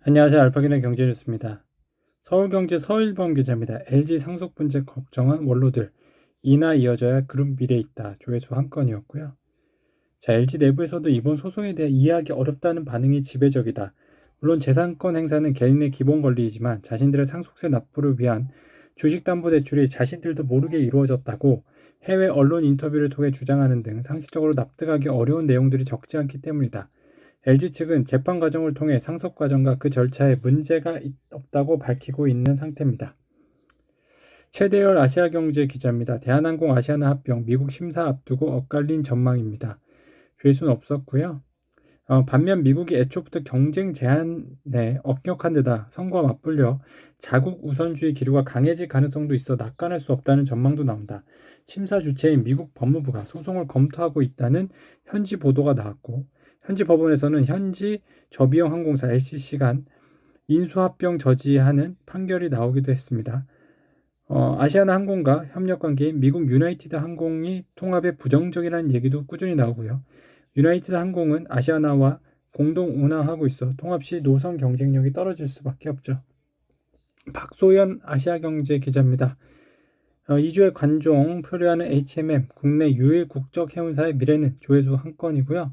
안녕하세요. 알파기는 경제뉴스입니다. 서울경제 서일범 기자입니다. LG 상속 분쟁 걱정한 원로들. 이나 이어져야 그룹 미래 있다. 조회수 한 건이었고요. 자, LG 내부에서도 이번 소송에 대해 이해하기 어렵다는 반응이 지배적이다. 물론 재산권 행사는 개인의 기본 권리이지만 자신들의 상속세 납부를 위한 주식담보대출이 자신들도 모르게 이루어졌다고 해외 언론 인터뷰를 통해 주장하는 등 상식적으로 납득하기 어려운 내용들이 적지 않기 때문이다. LG 측은 재판 과정을 통해 상속 과정과 그 절차에 문제가 없다고 밝히고 있는 상태입니다. 최대열 아시아경제 기자입니다. 대한항공 아시아나 합병 미국 심사 앞두고 엇갈린 전망입니다. 죄수는 없었고요. 반면 미국이 애초부터 경쟁 제한에 억격한 데다 선거와 맞불려 자국 우선주의 기류가 강해질 가능성도 있어 낙관할 수 없다는 전망도 나온다. 심사 주체인 미국 법무부가 소송을 검토하고 있다는 현지 보도가 나왔고 현지 법원에서는 현지 저비용 항공사 LCC 간 인수합병 저지하는 판결이 나오기도 했습니다. 아시아나 항공과 협력관계인 미국 유나이티드 항공이 통합에 부정적이라는 얘기도 꾸준히 나오고요. 유나이티드 항공은 아시아나와 공동 운항하고 있어 통합 시 노선 경쟁력이 떨어질 수밖에 없죠. 박소연 아시아경제 기자입니다. 2주의 관종 표류하는 HMM 국내 유일 국적 해운사의 미래는 조회수 한 건이고요.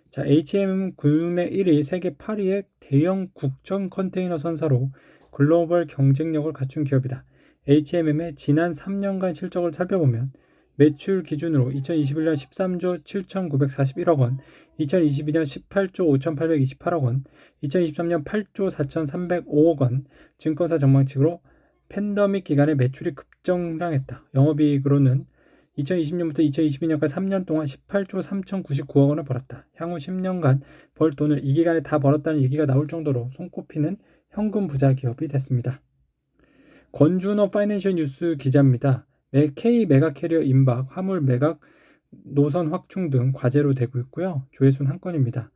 자, HM은 국내 1위, 세계 8위의 대형 국정 컨테이너 선사로 글로벌 경쟁력을 갖춘 기업이다. HMM의 지난 3년간 실적을 살펴보면 매출 기준으로 2021년 13조 7,941억 원, 2022년 18조 5,828억 원, 2023년 8조 4,305억 원, 증권사 전망치로 팬데믹 기간에 매출이 급증당했다. 영업이익으로는 2020년부터 2022년까지 3년 동안 18조 3,099억 원을 벌었다. 향후 10년간 벌 돈을 이 기간에 다 벌었다는 얘기가 나올 정도로 손꼽히는 현금 부자 기업이 됐습니다. 권준호 파이낸셜 뉴스 기자입니다. K 메가캐리어 임박, 화물 매각, 노선 확충 등 과제로 되고 있고요. 조회수는 한 건입니다.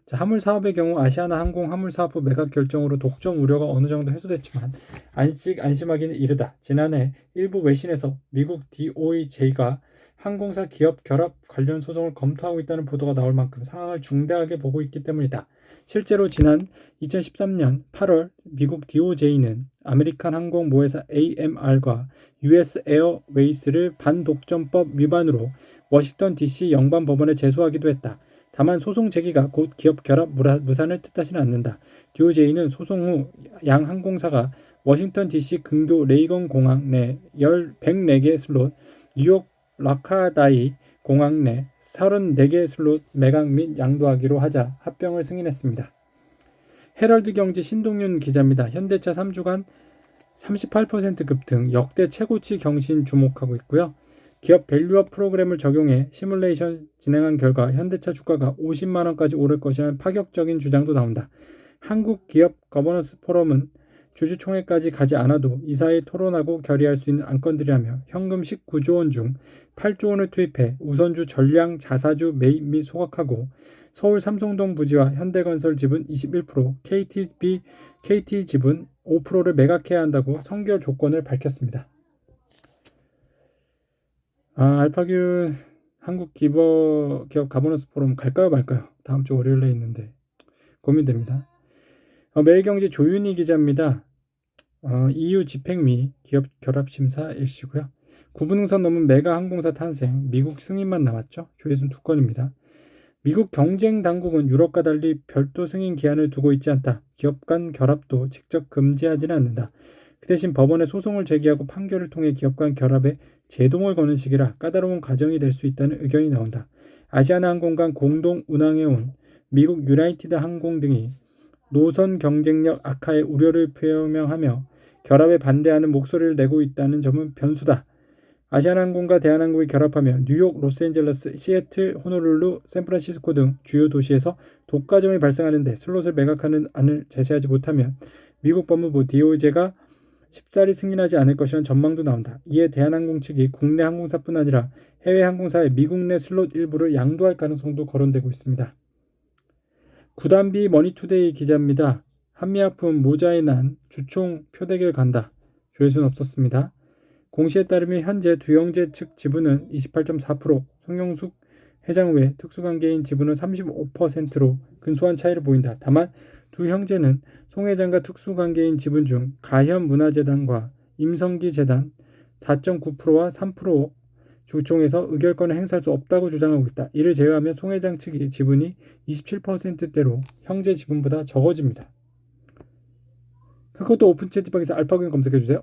자, 화물 사업의 경우 아시아나 항공 화물 사업부 매각 결정으로 독점 우려가 어느 정도 해소됐지만 아직 안심하기는 이르다. 지난해 일부 외신에서 미국 DOJ가 항공사 기업 결합 관련 소송을 검토하고 있다는 보도가 나올 만큼 상황을 중대하게 보고 있기 때문이다. 실제로 지난 2013년 8월 미국 DOJ는 아메리칸 항공 모회사 AMR과 US 에어웨이스를 반독점법 위반으로 워싱턴 DC 연방법원에 제소하기도 했다. 다만 소송 제기가 곧 기업 결합 무산을 뜻하지는 않는다. DOJ는 소송 후 양 항공사가 워싱턴 DC 근교 레이건 공항 내 104개 슬롯, 뉴욕 라카다이 공항 내 34개 슬롯 매각 및 양도하기로 하자 합병을 승인했습니다. 헤럴드 경제 신동윤 기자입니다. 현대차 3주간 38% 급등, 역대 최고치 경신 주목하고 있고요. 기업 밸류업 프로그램을 적용해 시뮬레이션 진행한 결과 현대차 주가가 50만 원까지 오를 것이라는 파격적인 주장도 나온다. 한국 기업 거버넌스 포럼은 주주총회까지 가지 않아도 이사회 토론하고 결의할 수 있는 안건들이라며 현금 19조 원 중 8조 원을 투입해 우선주 전량 자사주 매입 및 소각하고 서울 삼성동 부지와 현대건설 지분 21%, KT 지분 5%를 매각해야 한다고 선결 조건을 밝혔습니다. 알파규 한국 기업 가버넌스 포럼 갈까요 말까요? 다음 주 월요일에 있는데 고민됩니다. 매일경제 조윤희 기자입니다. EU 집행미 기업 결합 심사 일시고요. 구분응선 넘은 메가 항공사 탄생, 미국 승인만 남았죠. 조회수는 2건입니다. 미국 경쟁 당국은 유럽과 달리 별도 승인 기한을 두고 있지 않다. 기업 간 결합도 직접 금지하지는 않는다. 그 대신 법원에 소송을 제기하고 판결을 통해 기업 간 결합에 제동을 거는 식이라 까다로운 과정이 될 수 있다는 의견이 나온다. 아시아나 항공 간 공동 운항해온 미국 유나이티드 항공 등이 노선 경쟁력 악화의 우려를 표명하며 결합에 반대하는 목소리를 내고 있다는 점은 변수다. 아시아나항공과 대한항공이 결합하며 뉴욕, 로스앤젤레스, 시애틀, 호놀룰루, 샌프란시스코 등 주요 도시에서 독과점이 발생하는데 슬롯을 매각하는 안을 제시하지 못하면 미국 법무부 DOJ가 쉽사리 승인하지 않을 것이라는 전망도 나온다. 이에 대한항공 측이 국내 항공사뿐 아니라 해외 항공사의 미국 내 슬롯 일부를 양도할 가능성도 거론되고 있습니다. 구단비 머니투데이 기자입니다. 한미약품 모자에 난 주총 표대결 간다. 조회수는 없었습니다. 공시에 따르면 현재 두영재 측 지분은 28.4%, 송영숙 회장 외 특수관계인 지분은 35%로 근소한 차이를 보인다. 다만 두 형제는 송 회장과 특수관계인 지분 중 가현문화재단과 임성기 재단 4.9%와 3% 주총에서 의결권을 행사할 수 없다고 주장하고 있다. 이를 제외하면 송 회장 측의 지분이 27%대로 형제 지분보다 적어집니다. 그것도 오픈 채팅방에서 알파고인 검색해주세요.